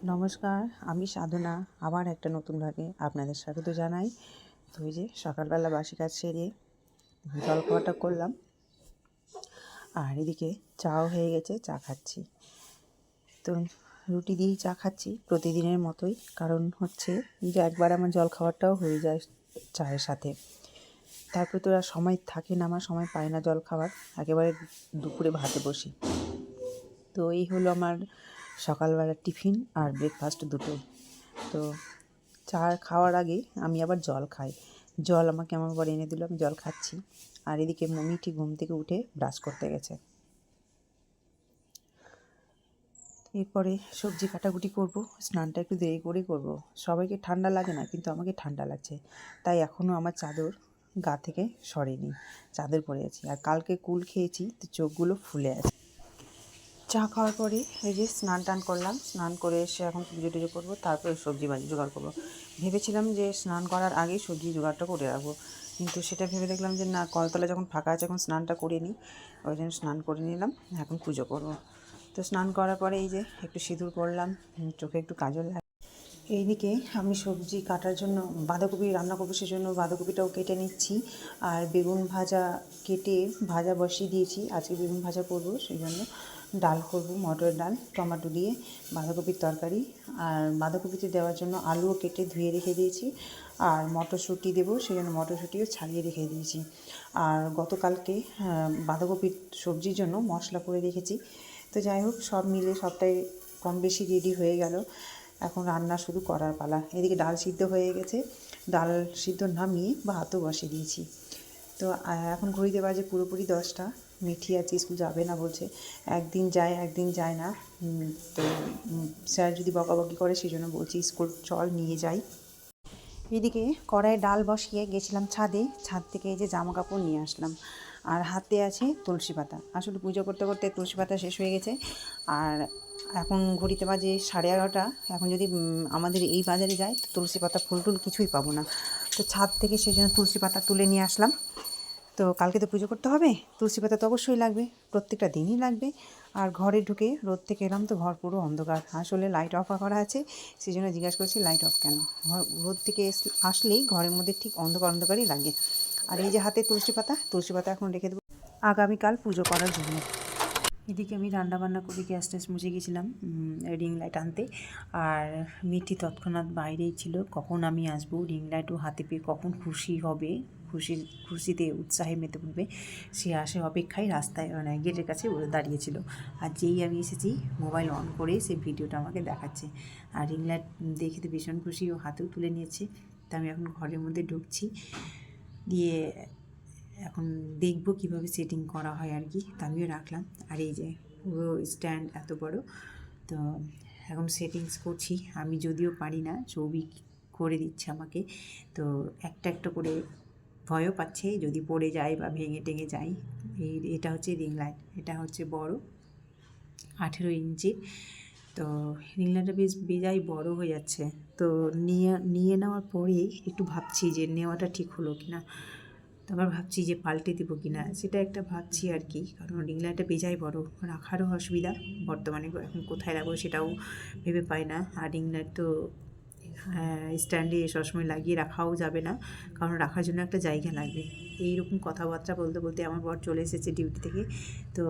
নমস্কার, আমি সাধনা। আবার একটা নতুন ভাগে আপনাদের স্বাগত জানাই। তো এই যে সকালবেলা বাসি কাজ সেরে জলখাবারটা করলাম, আর এদিকে চাও হয়ে গেছে, চা খাচ্ছি। তো রুটি দিয়েই চা খাচ্ছি প্রতিদিনের মতোই, কারণ হচ্ছে যে একবার আমার জলখাবারটাও হয়ে যায় চায়ের সাথে। তারপরে তো আর সময় থাকে না, আমার সময় পাই না জল খাবার, একেবারে দুপুরে ভাতে বসি। তো এই হলো আমার সকালবেলার টিফিন আর ব্রেকফাস্ট দুটোই। তো চা খাওয়ার আগে আমি আবার জল খাই। জল আমাকে আমার বর এনে দিল, আমি জল খাচ্ছি। আর এদিকে মিঠি ঘুম থেকে উঠে ব্রাশ করতে গেছে। এরপরে সবজি কাটাকুটি করব, স্নানটা একটু দেরি করেই করব। সবাইকে ঠান্ডা লাগে না, কিন্তু আমাকে ঠান্ডা লাগছে, তাই এখনও আমার চাদর গা থেকে সরেনি, চাদর পরে আছি। আর কালকে কুল খেয়েছি, তো চোখগুলো ফুলে আছে। চা খাওয়ার পরে এই যে স্নান টান করলাম, স্নান করে এসে এখন পুজো টুজো করবো, তারপরে সবজি বাজি জোগাড় করবো। ভেবেছিলাম যে স্নান করার আগেই সবজি জোগাড়টা করে রাখবো, কিন্তু সেটা ভেবে দেখলাম যে না, কলতলা যখন ফাঁকা আছে এখন স্নানটা করে নিই। ওই জন্য স্নান করে নিলাম, এখন পুজো করবো। তো স্নান করার পরে এই যে একটু সিঁদুর পরলাম, চোখে একটু কাজল। এইদিকে আমি সবজি কাটার জন্য বাঁধাকপি রান্না করবো, সেজন্য বাঁধাকপিটাও কেটে নিচ্ছি। আর বেগুন ভাজা কেটে ভাজা বসিয়ে দিয়েছি, আজকে বেগুন ভাজা করবো, সেই জন্য ডাল করবো, মটরের ডাল টমেটো দিয়ে বাঁধাকপির তরকারি। আর বাঁধাকপিতে দেওয়ার জন্য আলুও কেটে ধুয়ে রেখে দিয়েছি। আর মটরশুঁটি দেবো, সেই জন্য মটরশুঁটিও ছাড়িয়ে রেখে দিয়েছি। আর গতকালকে বাঁধাকপির সবজির জন্য মশলা করে রেখেছি। তো যাই হোক, সব মিলে সবটাই কম বেশি রেডি হয়ে গেল। এখন রান্না শুধু করার পালা। এদিকে ডাল সিদ্ধ হয়ে গেছে, ডাল সিদ্ধ নামিয়ে ভাতও বসিয়ে দিয়েছি। তো এখন ঘড়িতে বাজে পুরোপুরি 10টা। মিঠি আজকে স্কুল যাবে না বলছে, একদিন যায় একদিন যায় না। তো স্যার যদি বকাবকি করে, সেই জন্য বলছি স্কুল চল নিয়ে যাই। এদিকে কড়াইয়ে ডাল বসিয়ে গেছিলাম ছাদে, ছাদ থেকে এই যে জামা কাপড় নিয়ে আসলাম। আর হাতে আছে তুলসী পাতা, আসলে পুজো করতে করতে তুলসী পাতা শেষ হয়ে গেছে। আর এখন ঘড়িতে বাজে 11:30। এখন যদি আমাদের এই বাজারে যাই, তো তুলসী পাতা ফুল টুল কিছুই পাবো না। তো ছাদ থেকে সেই জন্য তুলসী পাতা তুলে নিয়ে আসলাম। তো কালকে তো পুজো করতে হবে, তুলসী পাতা তো অবশ্যই লাগবে, প্রত্যেকটা দিনই লাগবে। আর ঘরে ঢুকে রোদ থেকে এলাম, তো ঘর পুরো অন্ধকার, আসলে লাইট অফ করা আছে, সেই জন্য জিজ্ঞাসা করছি লাইট অফ কেন। রোদ থেকে আসলেই ঘরের মধ্যে ঠিক অন্ধকার অন্ধকারই লাগে। আর এই যে হাতে তুলসী পাতা এখন রেখে দেবো আগামীকাল পুজো করার জন্য। এদিকে আমি রান্নাবান্না করে গ্যাস ট্যাস মুছে গেছিলাম রিং লাইট আনতে। আর মিঠি তৎক্ষণাৎ বাইরেই ছিল, কখন আমি আসবো, রিং লাইটও হাতে পেয়ে কখন খুশি হবে, খুশিতে উৎসাহে মেতে উঠবে, সে আসে অপেক্ষায় রাস্তায় মানে গেটের কাছে দাঁড়িয়েছিল। আর যেই আমি এসেছি, মোবাইল অন করে সে ভিডিওটা আমাকে দেখাচ্ছে। আর রিং লাইট দেখে তো ভীষণ খুশি, ও হাতেও তুলে নিয়েছে। তা আমি এখন ঘরের মধ্যে ঢুকছি, দিয়ে এখন দেখব কিভাবে সেটিং করা হয় আর কি। তা আমিও রাখলাম। আর এই যে পুরো স্ট্যান্ড এত বড়, তো এখন সেটিংস করছি। আমি যদিও পারি না, ছবি করে দিচ্ছে আমাকে। তো একটা একটা করে ভয়ও পাচ্ছে যদি পড়ে যায় বা ভেঙে টেঙে যায়। এটা হচ্ছে রিং লাইট, এটা হচ্ছে বড় 18 ইঞ্চির। তো রিং লাইটটা বেশ বেজায় বড় হয়ে যাচ্ছে। তো নিয়ে নেওয়ার পরেই একটু ভাবছি যে নেওয়াটা ঠিক হলো কি না। আবার ভাবছি যে পাল্টে দেবো কি না, সেটা একটা ভাবছি আর কি। কারণ রিং লাইটটা বেজায় বড়, রাখারও অসুবিধা, বর্তমানে এখন কোথায় রাখবো সেটাও ভেবে পাই না। আর রিং লাইট তো স্ট্যান্ডে সবসময় লাগিয়ে রাখাও যাবে না, কারণ রাখার জন্য একটা জায়গা লাগবে। এইরকম কথাবার্তা বলতে বলতে আমার বর চলে এসেছে ডিউটি থেকে। তো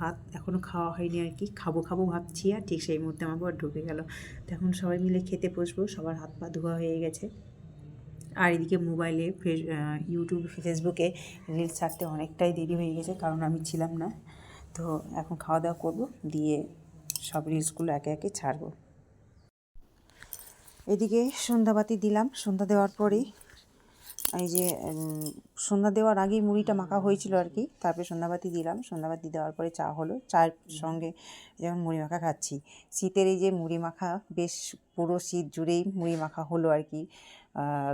ভাত এখনও খাওয়া হয়নি আর কি, খাবো ভাবছি, আর ঠিক সেই মুহূর্তে আমার বর ঢুকে গেল। তো এখন সবাই মিলে খেতে বসবো, সবার হাত পা ধোয়া হয়ে গেছে। আর এদিকে মোবাইলে ইউটিউব ফেসবুকে রিলস ছাড়তে অনেকটাই দেরি হয়ে গেছে, কারণ আমি ছিলাম না। তো এখন খাওয়া দাওয়া করবো, দিয়ে সব রিলসগুলো একে একে ছাড়বো। এদিকে সন্ধ্যাবাতি দিলাম, সন্ধ্যা দেওয়ার পরেই এই যে সন্ধ্যা দেওয়ার আগেই মুড়িটা মাখা হয়েছিল আর কি। তারপরে সন্ধ্যাবাতি দিলাম, সন্ধ্যাবাতি দেওয়ার পরে চা হলো, চায়ের সঙ্গে যেমন মুড়ি মাখা খাচ্ছি। শীতের এই যে মুড়ি মাখা, বেশ পুরো শীত জুড়েই মুড়ি মাখা হলো আর কি।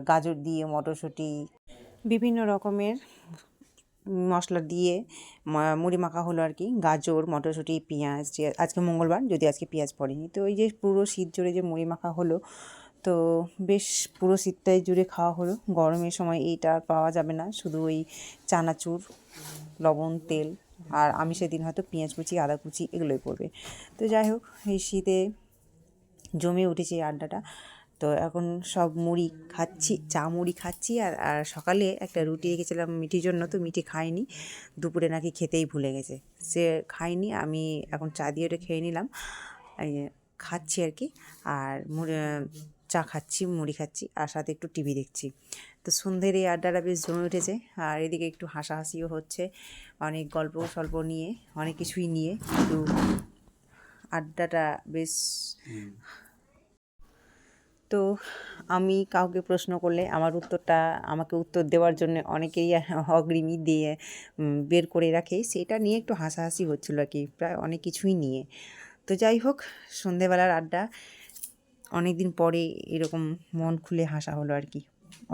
গাজর দিয়ে, মটরশুঁটি, বিভিন্ন রকমের মশলা দিয়ে মুড়ি মাখা হলো আর কি। গাজর, মটরশুঁটি, পেঁয়াজ, যে আজকে মঙ্গলবার, যদি আজকে পেঁয়াজ পড়েনি, তো ওই যে পুরো শীত জুড়ে যে মুড়ি মাখা হলো, তো বেশ পুরো শীতটাই জুড়ে খাওয়া হলো। গরমের সময় এইটা আর পাওয়া যাবে না, শুধু ওই চানাচুর, লবণ, তেল, আর আমিষের দিন হয়তো পেঁয়াজ কুচি, আদা কুচি এগুলোই পড়বে। তো যাই হোক, এই শীতে জমে উঠেছে এই আড্ডাটা। তো এখন সব মুড়ি খাচ্ছি, চা মুড়ি খাচ্ছি। আর সকালে একটা রুটি রেখেছিলাম মিঠির জন্য, তো মিঠি খায়নি, দুপুরে নাকি খেতেই ভুলে গেছে, সে খায়নি। আমি এখন চা দিয়ে ওটা খেয়ে নিলাম, এই খাচ্ছি আর কি। আর চা খাচ্ছি, মুড়ি খাচ্ছি, আর সাথে একটু টিভি দেখছি। তো সন্ধ্যের এই আড্ডাটা বেশ জমে উঠেছে। আর এদিকে একটু হাসাহাসিও হচ্ছে, অনেক গল্প সল্প নিয়ে, অনেক কিছুই নিয়ে একটু আড্ডাটা বেশ। তো আমি কাউকে প্রশ্ন করলে আমার উত্তরটা আমাকে উত্তর দেওয়ার জন্য অনেকেই অগ্রিমী দিয়ে বের করে রাখে, সেটা নিয়ে একটু হাসাহাসি হচ্ছিলো আর কি, প্রায় অনেক কিছুই নিয়ে। তো যাই হোক, সন্ধেবেলার আড্ডা, অনেক দিন পরে এরকম মন খুলে হাসা হলো আর কি,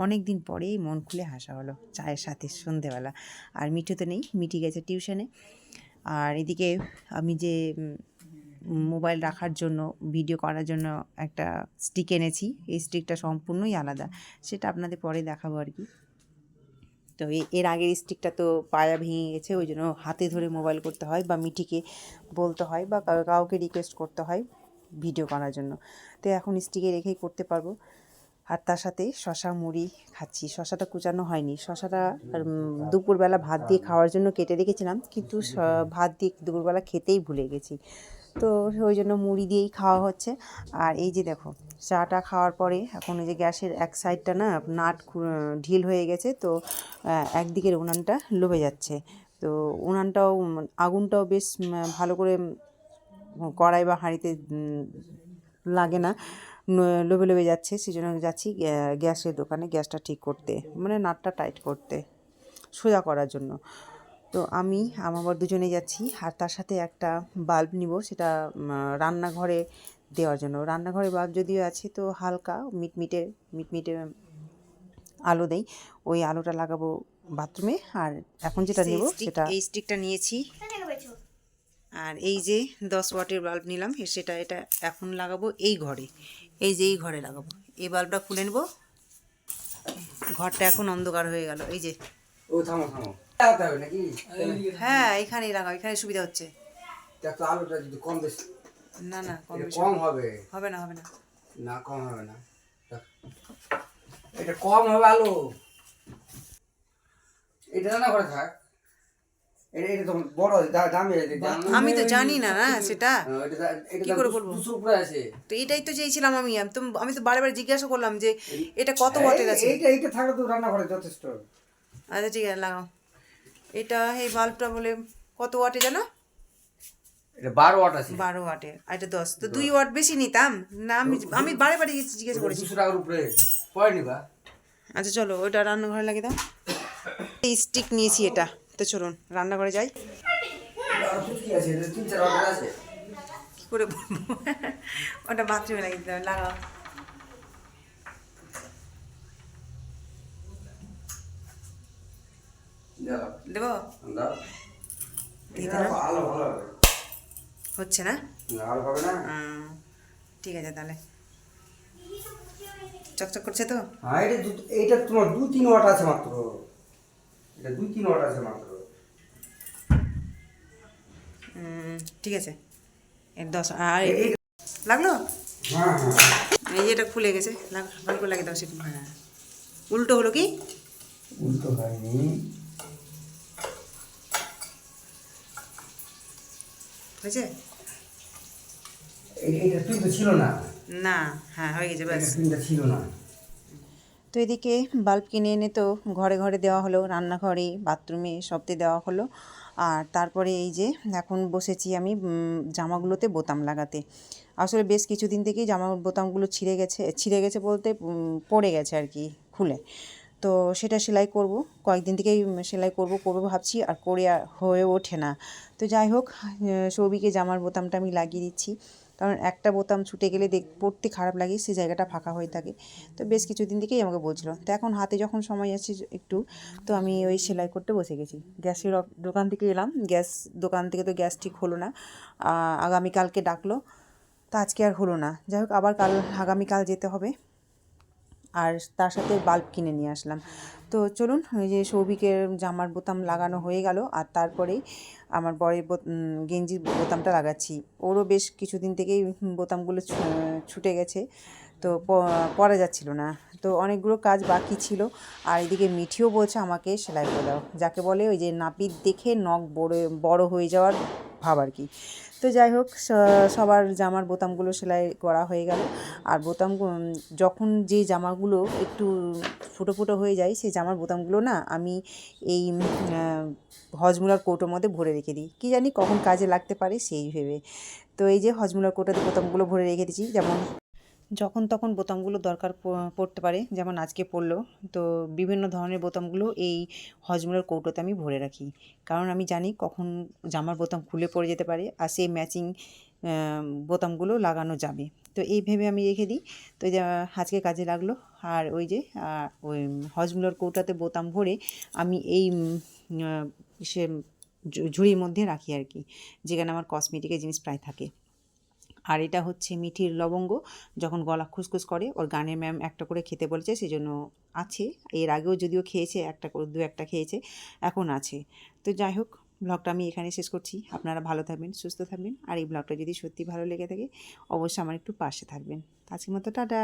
অনেক দিন পরেই মন খুলে হাসা হলো চায়ের সাথে সন্ধেবেলা। আর মিঠু তো নেই, মিঠি গেছে টিউশনে। আর এদিকে আমি যে মোবাইল রাখার জন্য, ভিডিও করার জন্য একটা স্টিক এনেছি, এই স্টিকটা সম্পূর্ণই আলাদা, সেটা আপনাদের পরে দেখাবো আর কি। তো এর আগের স্টিকটা তো পায়া ভেঙে গেছে, ওই জন্য হাতে ধরে মোবাইল করতে হয়, বা মিঠিকে বলতে হয়, বা কাউকে রিকোয়েস্ট করতে হয় ভিডিও করার জন্য। তো এখন স্টিকে রেখেই করতে পারবো। আর তার সাথে শশা মুড়ি খাচ্ছি। শশাটা কুচানো হয়নি, শশাটা দুপুরবেলা ভাত দিয়ে খাওয়ার জন্য কেটে রেখেছিলাম, কিন্তু ভাত দিয়ে দুপুরবেলা খেতেই ভুলে গেছি, তো ওই জন্য মুড়ি দিয়েই খাওয়া হচ্ছে। আর এই যে দেখো, চাটা খাওয়ার পরে এখন এই যে গ্যাসের এক সাইডটা না নাট ঢিল হয়ে গেছে, তো একদিকের উনানটা লবে যাচ্ছে। তো উনানটাও আগুনটাও বেশ ভালো করে কড়াই বা হাঁড়িতে লাগে না, লোবে লোবে যাচ্ছে। সেই জন্য যাচ্ছি গ্যাসের দোকানে গ্যাসটা ঠিক করতে, মানে নাটটা টাইট করতে, সোজা করার জন্য। তো আমি আমার দুজনে যাচ্ছি, আর তার সাথে একটা বাল্ব নিব, সেটা রান্নাঘরে দেওয়ার জন্য। রান্নাঘরে বাল্ব যদিও আছে, তো হালকা মিটমিটে আলো দেয়, ওই আলোটা লাগাবো বাথরুমে। আর এখন যেটা নেব সেটা এই স্টিকটা নিয়েছি, আর এই যে 10 ওয়াটের বাল্ব নিলাম, এটা এখন লাগাবো এই ঘরে, এই যে এই ঘরে লাগাবো। এই বাল্বটা খুলে নেব, ঘরটা এখন অন্ধকার হয়ে গেল। এই যে ও থামো থামো হবে নাকি? হ্যাঁ, এখানেই লাগাও, এখানে সুবিধা হচ্ছে। আলুটা যদি কম বেশি, না না কম হবে, হবে না, হবে না, না কম হবে না, এটা কম হবে আলু, এটা রান্না করে থাক। এটা তো বড় দামি, আমি তো জানি না না সেটা কি করে বলবো। আছে, তো এটাই তো চেয়েছিলাম আমি তো বারে বারে জিজ্ঞাসা করলাম যে এটা কত ওয়াটের আছে। এইটা থাকলে তো রান্না করে যথেষ্ট। আচ্ছা ঠিক আছে, লাগাও। এটা এই বাল্বটা বলে কত ওয়াটে জানো? এটা 12 ওয়াট আছে। 12 ওয়াটের, আর এটা 10, তো 2 ওয়াট বেশি নিতাম না। আমি বারে বারে জিজ্ঞাসা করেছি। 200 টাকার উপরে পড়ে নিবা। আচ্ছা চলো, ওইটা রান্নাঘরে লাগিয়ে দাও। এই স্টিক নিয়েছি এটা, তো চলুন রান্নাঘরে যাই। কি করে বলবো, ওটা বাথরুমে লাগিয়ে দিতে হবে, লাগাও। দেবো, হচ্ছে না, ঠিক আছে তাহলে। চকচক করছে তো? হ্যাঁ, এইটা তোমার 2-3 ওয়াট আছে মাত্র, এটা 2-3 ওয়াট আছে মাত্র। ঠিক আছে, 10 আর লাগলো। হ্যাঁ হ্যাঁ, এই যে এটা খুলে গেছে, ভালো করে লাগিয়ে দাও সেটা। হ্যাঁ, উল্টো হলো কি? উল্টো হয়নি, হয়েছে? এইটা পিনটা ছিল না। না, হ্যাঁ হয়ে গেছে, ব্যাস। পিনটা ছিল না। তো এদিকে বাল্ব কিনে এনে তো ঘরে ঘরে দেওয়া হলো, রান্নাঘরে, বাথরুমে, সবতে দেওয়া হলো। আর তারপরে এই যে এখন বসেছি আমি জামাগুলোতে বোতাম লাগাতে। আসলে বেশ কিছুদিন থেকেই জামার বোতামগুলো ছিঁড়ে গেছে বলতে পড়ে গেছে আর কি খুলে। তো সেটা সেলাই করব, কয়েকদিন থেকেই সেলাই করব ভাবছি, আর করে হয়ে ওঠে না। তো যাই হোক, সৌভিকে জামার বোতামটা আমি লাগিয়ে দিচ্ছি, কারণ একটা বোতাম ছুটে গেলে পড়তে খারাপ লাগে, সেই জায়গাটা ফাঁকা হয়ে থাকে। তো বেশ কিছুদিন থেকেই আমাকে বলছিল, তো এখন হাতে যখন সময় আছে একটু, তো আমি ওই সেলাই করতে বসে গেছি। গ্যাসের দোকান থেকে এলাম, গ্যাস দোকান থেকে তো গ্যাস ঠিক হলো না, আগামীকালকে ডাকলো, তো আজকে আর হলো না। যাই হোক, আবার আগামীকাল যেতে হবে। আর তার সাথে বাল্ব কিনে নিয়ে আসলাম। তো চলুন, ওই যে সৌভিকের জামার বোতাম লাগানো হয়ে গেল, আর তারপরেই আমার বরের গেঞ্জির বোতামটা লাগাচ্ছি। ওরও বেশ কিছুদিন থেকেই বোতামগুলো ছুটে গেছে, তো পরা যাচ্ছিল না। তো অনেকগুলো কাজ বাকি ছিল। আর এদিকে মিঠিও বলছে আমাকে সেলাই করে দাও, যাকে বলে ওই যে নাপিত দেখে নখ বড় হয়ে যাওয়ার ভাব আর কি। তো যাই হোক, সবার জামার বোতামগুলো সেলাই করা হয়ে গেল। আর যখন যে জামাগুলো একটু ফুটো ফুটো হয়ে যায়, সেই জামার বোতামগুলো না আমি এই হজমোলার কৌটোর মধ্যে ভরে রেখে দিই, কী জানি কখন কাজে লাগতে পারে সেই ভেবে। তো এই যে হজমোলার কৌটোতে বোতামগুলো ভরে রেখে দিয়েছি, যেমন যখন তখন বোতামগুলো দরকার পড়তে পারে, যেমন আজকে পড়লো। তো বিভিন্ন ধরনের বোতামগুলো এই হজমোলার কৌটোতে আমি ভরে রাখি, কারণ আমি জানি কখন জামার বোতাম খুলে পড়ে যেতে পারে, আর সেই ম্যাচিং বোতামগুলো লাগানো যাবে। তো এই ভেবে আমি রেখে দিই। তো যে আজকে কাজে লাগলো। আর ওই যে ওই হজমোলার কৌটাতে বোতাম ভরে আমি এই সে ঝুড়ির মধ্যে রাখি আর কি, যেখানে আমার কসমেটিকের জিনিস প্রায় থাকে। আর এটা হচ্ছে মিঠির লবঙ্গ, যখন গলা খুসখুস করে, ওর গানের ম্যাম একটা করে খেতে বলেছে, সেই জন্য আছে। এর আগেও যদিও খেয়েছে, একটা করে দু একটা খেয়েছে, এখন আছে। তো যাই হোক, ব্লগটা আমি এখানে শেষ করছি। আপনারা ভালো থাকবেন, সুস্থ থাকবেন, আর এই ব্লগটা যদি সত্যি ভালো লেগে থাকে অবশ্যই আমার একটু পাশে থাকবেন। আজকের মতো টাটা।